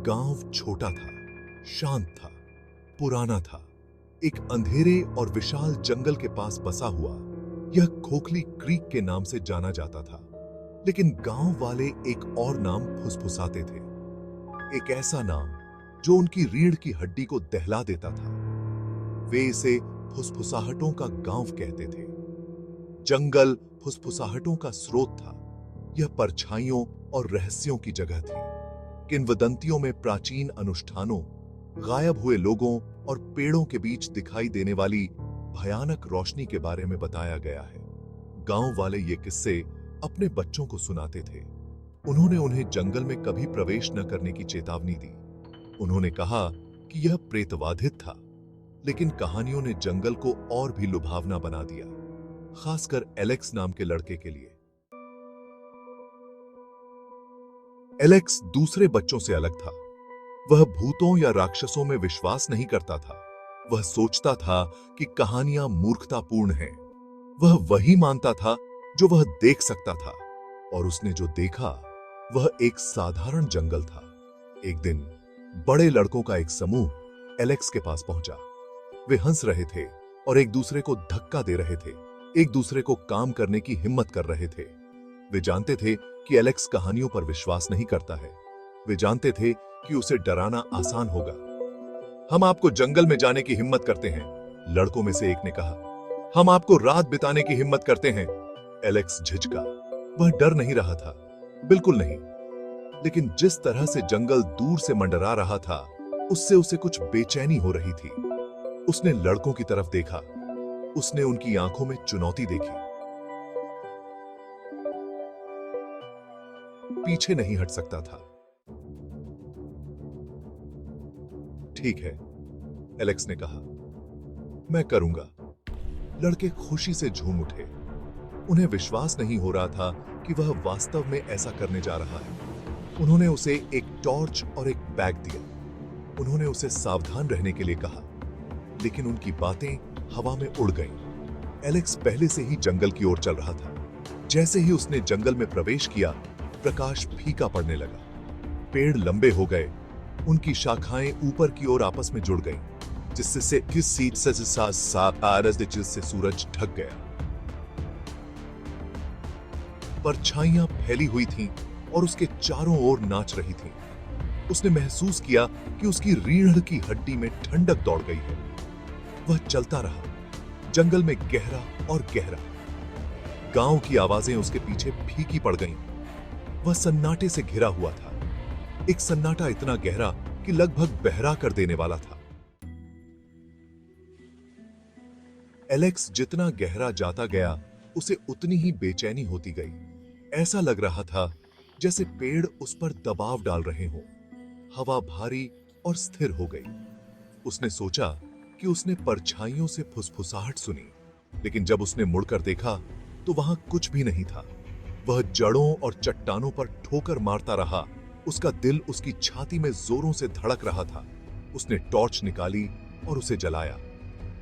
गांव छोटा था, शांत था, पुराना था। एक अंधेरे और विशाल जंगल के पास बसा हुआ यह खोखली क्रीक के नाम से जाना जाता था। लेकिन गांव वाले एक और नाम फुसफुसाते थे, एक ऐसा नाम जो उनकी रीढ़ की हड्डी को दहला देता था। वे इसे फुसफुसाहटों का गांव कहते थे। जंगल फुसफुसाहटों का स्रोत था। यह परछाइयों और रहस्यों की जगह थी। किंवदंतियों में प्राचीन अनुष्ठानों, गायब हुए लोगों और पेड़ों के बीच दिखाई देने वाली भयानक रोशनी के बारे में बताया गया है। गांव वाले ये किस्से अपने बच्चों को सुनाते थे। उन्होंने उन्हें जंगल में कभी प्रवेश न करने की चेतावनी दी। उन्होंने कहा कि यह प्रेतवाधित था, लेकिन कहानियों ने जंगल को और भी लुभावना बना दिया, खासकर एलेक्स नाम के लड़के के लिए। एलेक्स दूसरे बच्चों से अलग था। वह भूतों या राक्षसों में विश्वास नहीं करता था। वह सोचता था कि कहानियां मूर्खतापूर्ण हैं। वह वही मानता था जो वह देख सकता था, और उसने जो देखा वह एक साधारण जंगल था। एक दिन बड़े लड़कों का एक समूह एलेक्स के पास पहुंचा। वे हंस रहे थे और एक दूसरे को धक्का दे रहे थे, एक दूसरे को काम करने की हिम्मत कर रहे थे। वे जानते थे कि एलेक्स कहानियों पर विश्वास नहीं करता है। वे जानते थे कि उसे डराना आसान होगा। हम आपको जंगल में जाने की हिम्मत करते हैं, लड़कों में से एक ने कहा। हम आपको रात बिताने की हिम्मत करते हैं। एलेक्स झिझका। वह डर नहीं रहा था, बिल्कुल नहीं। लेकिन जिस तरह से जंगल दूर से मंडरा रहा था, उससे उसे कुछ बेचैनी हो रही थी। उसने लड़कों की तरफ देखा। उसने उनकी आंखों में चुनौती देखी। पीछे नहीं हट सकता था। ठीक है, एलेक्स ने कहा, मैं करूंगा। लड़के खुशी से झूम उठे। उन्हें विश्वास नहीं हो रहा था कि वह वास्तव में ऐसा करने जा रहा है। उन्होंने उसे एक टॉर्च और एक बैग दिया। उन्होंने उसे सावधान रहने के लिए कहा, लेकिन उनकी बातें हवा में उड़ गईं। एलेक्स पहले से ही जंगल की ओर चल रहा था। जैसे ही उसने जंगल में प्रवेश किया, प्रकाश फीका पड़ने लगा। पेड़ लंबे हो गए, उनकी शाखाएं ऊपर की ओर आपस में जुड़ गईं, जिससे सूरज ढक गया। परछाइयां फैली हुई थीं और उसके चारों ओर नाच रही थीं। उसने महसूस किया कि उसकी रीढ़ की हड्डी में ठंडक दौड़ गई है। वह चलता रहा, जंगल में गहरा और गहरा। गांव की आवाजें उसके पीछे फीकी पड़ गईं। वह सन्नाटे से घिरा हुआ था, एक सन्नाटा इतना गहरा कि लगभग बहरा कर देने वाला था। एलेक्स जितना गहरा जाता गया, उसे उतनी ही बेचैनी होती गई। ऐसा लग रहा था जैसे पेड़ उस पर दबाव डाल रहे हों। हवा भारी और स्थिर हो गई। उसने सोचा कि उसने परछाइयों से फुसफुसाहट सुनी, लेकिन जब उसने मुड़कर देखा तो वहां कुछ भी नहीं था। वह जड़ों और चट्टानों पर ठोकर मारता रहा। उसका दिल उसकी छाती में जोरों से धड़क रहा था। उसने टॉर्च निकाली और उसे जलाया।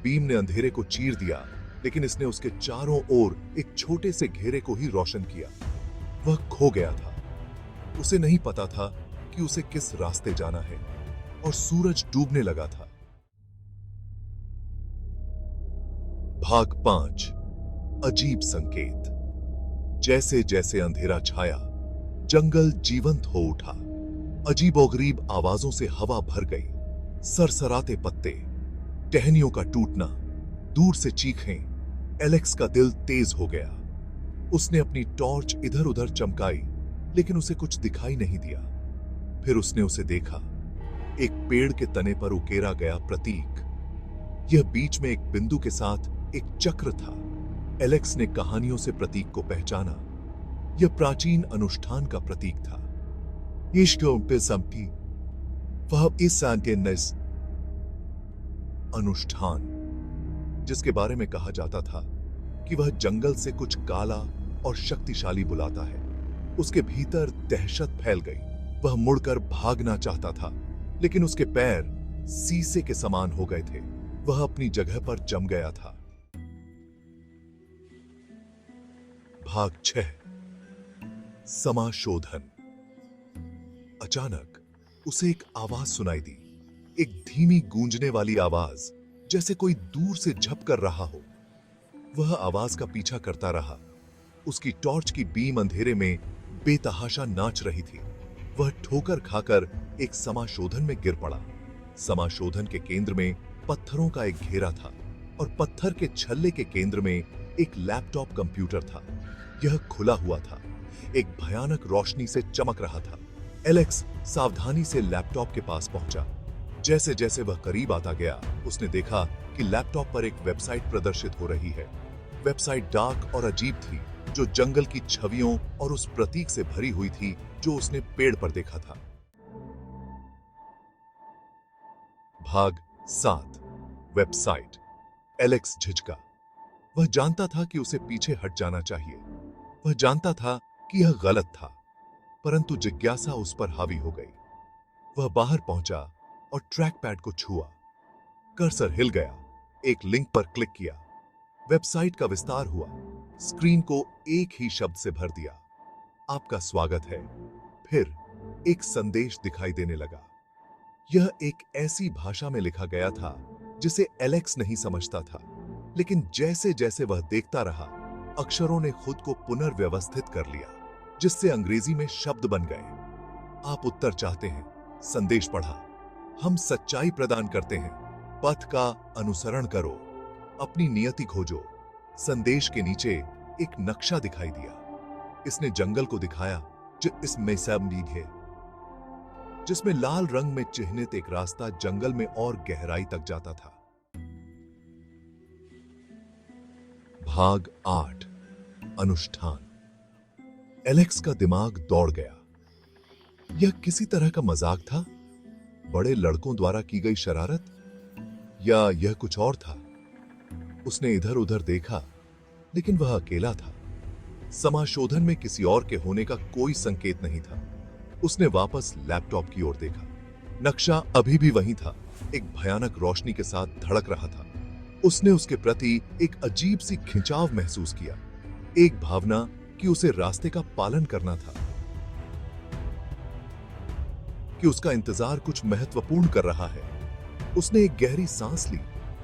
बीम ने अंधेरे को चीर दिया, लेकिन इसने उसके चारों ओर एक छोटे से घेरे को ही रोशन किया। वह खो गया था। उसे नहीं पता था कि उसे किस रास्ते जाना है, और सूरज डूबने लगा था। भाग 5। अजीब संकेत। जैसे जैसे अंधेरा छाया, जंगल जीवंत हो उठा। अजीबोगरीब आवाजों से हवा भर गई। सरसराते पत्ते, टहनियों का टूटना, दूर से चीखें। एलेक्स का दिल तेज हो गया। उसने अपनी टॉर्च इधर उधर चमकाई, लेकिन उसे कुछ दिखाई नहीं दिया। फिर उसने उसे देखा, एक पेड़ के तने पर उकेरा गया प्रतीक। यह बीच में एक बिंदु के साथ एक चक्र था। एलेक्स ने कहानियों से प्रतीक को पहचाना। यह प्राचीन अनुष्ठान का प्रतीक था। वह इस अनुष्ठान, जिसके बारे में कहा जाता था कि वह जंगल से कुछ काला और शक्तिशाली बुलाता है। उसके भीतर दहशत फैल गई। वह मुड़कर भागना चाहता था, लेकिन उसके पैर सीसे के समान हो गए थे। वह अपनी जगह पर जम गया था। भाग 6। समाशोधन। अचानक उसे एक आवाज सुनाई दी, एक धीमी गूंजने वाली आवाज, जैसे कोई दूर से झप कर रहा हो। वह आवाज का पीछा करता रहा। उसकी टॉर्च की बीम अंधेरे में बेतहाशा नाच रही थी। वह ठोकर खाकर एक समाशोधन में गिर पड़ा। समाशोधन के केंद्र में पत्थरों का एक घेरा था और पत्थर के छल्ले के केंद्र में एक लैपटॉप कंप्यूटर था। यह खुला हुआ था, एक भयानक रोशनी से चमक रहा था। एलेक्स सावधानी से लैपटॉप के पास पहुंचा। जैसे जैसे वह करीब आता गया, उसने देखा कि लैपटॉप पर एक वेबसाइट प्रदर्शित हो रही है। वेबसाइट डार्क और अजीब थी, जो जंगल की छवियों और उस प्रतीक से भरी हुई थी जो उसने पेड़ पर देखा था। भाग 7। वेबसाइट। एलेक्स झिझका। वह जानता था कि उसे पीछे हट जाना चाहिए। वह जानता था कि यह गलत था, परंतु जिज्ञासा उस पर हावी हो गई। वह बाहर पहुंचा और ट्रैक पैड को छुआ। कर्सर हिल गया। एक लिंक पर क्लिक किया। वेबसाइट का विस्तार हुआ। स्क्रीन को एक ही शब्द से भर दिया, आपका स्वागत है। फिर एक संदेश दिखाई देने लगा। यह एक ऐसी भाषा में लिखा गया था जिसे एलेक्स नहीं समझता था, लेकिन जैसे जैसे वह देखता रहा, अक्षरों ने खुद को पुनर्व्यवस्थित कर लिया, जिससे अंग्रेजी में शब्द बन गए। आप उत्तर चाहते हैं? संदेश पढ़ा। हम सच्चाई प्रदान करते हैं। पथ का अनुसरण करो, अपनी नियति खोजो। संदेश के नीचे एक नक्शा दिखाई दिया। इसने जंगल को दिखाया जो इसमें सब है, जिसमें लाल रंग में चिह्नित एक रास्ता जंगल में और गहराई तक जाता था। भाग 8। अनुष्ठान। एलेक्स का दिमाग दौड़ गया। यह किसी तरह का मजाक था? बड़े लड़कों द्वारा की गई शरारत? या यह कुछ और था? उसने इधर उधर देखा, लेकिन वह अकेला था। समाशोधन में किसी और के होने का कोई संकेत नहीं था। उसने वापस लैपटॉप की ओर देखा। नक्शा अभी भी वहीं था, एक भयानक रोशनी के साथ धड़क रहा था। उसने उसके प्रति एक अजीब सी खिंचाव महसूस किया, एक भावना कि उसे रास्ते का पालन करना था, कि उसका इंतजार कुछ महत्वपूर्ण कर रहा है। उसने एक गहरी सांस ली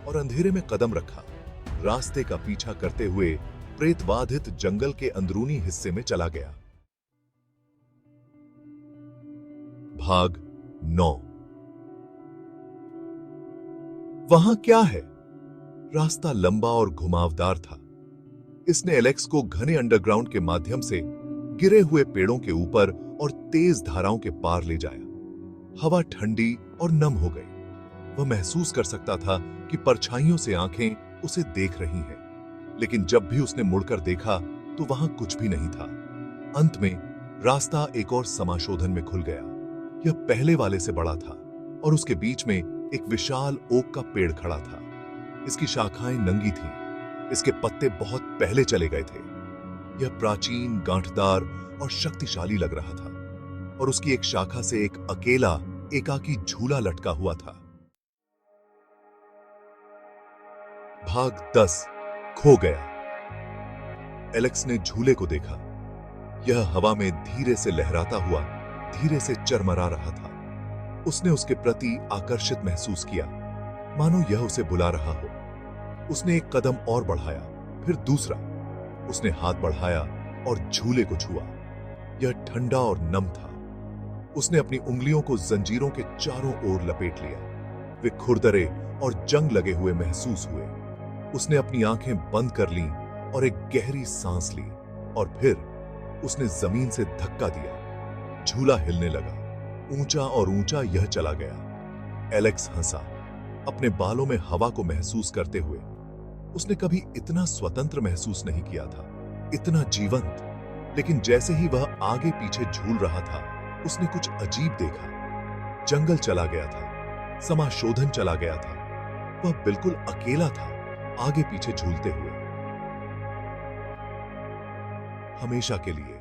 और अंधेरे में कदम रखा, रास्ते का पीछा करते हुए प्रेतबाधित जंगल के अंदरूनी हिस्से में चला गया। भाग 9। वहां क्या है? रास्ता लंबा और घुमावदार था। इसने एलेक्स को घने अंडरग्राउंड के माध्यम से गिरे हुए पेड़ों के ऊपर और तेज धाराओं के पार ले जाया। हवा ठंडी और नम हो गई। वह महसूस कर सकता था कि परछाइयों से आंखें उसे देख रही हैं, लेकिन जब भी उसने मुड़कर देखा तो वहां कुछ भी नहीं था। अंत में रास्ता एक और समाशोधन में खुल गया। यह पहले वाले से बड़ा था और उसके बीच में एक विशाल ओक का पेड़ खड़ा था। इसकी शाखाएं नंगी थीं। इसके पत्ते बहुत पहले चले गए थे। यह प्राचीन, गांठदार और शक्तिशाली लग रहा था और उसकी एक शाखा से एक अकेला, एकाकी झूला लटका हुआ था। भाग 10। खो गया। एलेक्स ने झूले को देखा। यह हवा में धीरे से लहराता हुआ धीरे से चरमरा रहा था। उसने उसके प्रति आकर्षित महसूस किया, मानो यह उसे बुला रहा हो। उसने एक कदम और बढ़ाया, फिर दूसरा। उसने हाथ बढ़ाया और झूले को छुआ। यह ठंडा और नम था। उसने अपनी उंगलियों को जंजीरों के चारों ओर लपेट लिया। वे खुरदरे और जंग लगे हुए महसूस हुए। उसने अपनी आंखें बंद कर लीं और एक गहरी सांस ली, और फिर उसने जमीन से धक्का दिया। झूला हिलने लगा। ऊंचा और ऊंचा यह चला गया। एलेक्स हंसा, अपने बालों में हवा को महसूस करते हुए। उसने कभी इतना स्वतंत्र महसूस नहीं किया था, इतना जीवंत। लेकिन जैसे ही वह आगे पीछे झूल रहा था, उसने कुछ अजीब देखा। जंगल चला गया था, समाशोधन चला गया था। वह बिल्कुल अकेला था, आगे पीछे झूलते हुए, हमेशा के लिए।